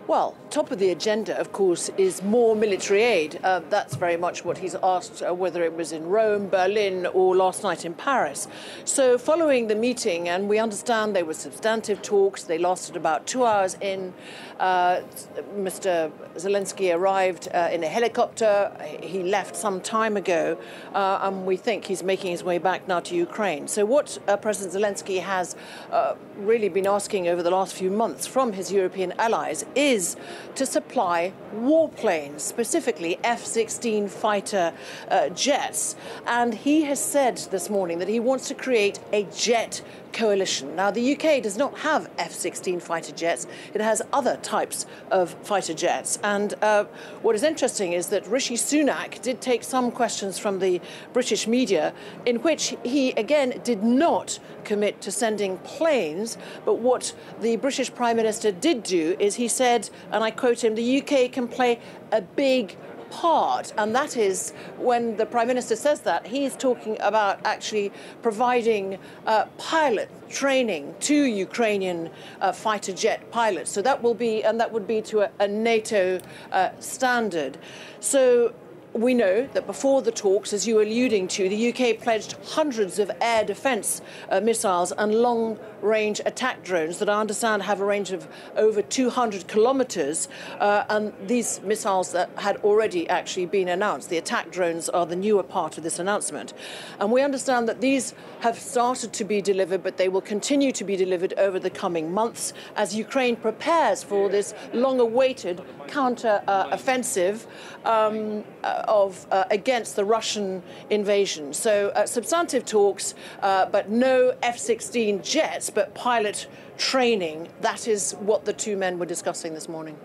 Well, top of the agenda, of course, is more military aid. That's very much what he's asked, whether it was in Rome, Berlin, or last night in Paris. So following the meeting, and we understand there were substantive talks, they lasted about 2 hours in. Mr. Zelensky arrived in a helicopter. He left some time ago, and we think he's making his way back now to Ukraine. So what President Zelensky has really been asking over the last few months from his European allies is to supply warplanes, specifically F-16 fighter jets. And he has said this morning that he wants to create a jet coalition. Now, the UK does not have F-16 fighter jets. It has other types of fighter jets. And what is interesting is that Rishi Sunak did take some questions from the British media in which he, again, did not commit to sending planes. But what the British Prime Minister did do is he said, and I quote him, the UK can play a big part. And that is, when the Prime Minister says that, he's talking about actually providing pilot training to Ukrainian fighter jet pilots. So that will be, and that would be to a NATO standard. So we know that before the talks, as you were alluding to, the UK pledged hundreds of air defence missiles and long-range attack drones that I understand have a range of over 200 kilometres. And these missiles that had already actually been announced. The attack drones are the newer part of this announcement. And we understand that these have started to be delivered, but they will continue to be delivered over the coming months as Ukraine prepares for this long-awaited counter-offensive against the Russian invasion. So substantive talks, but no F-16 jets, but pilot training. That is what the two men were discussing this morning.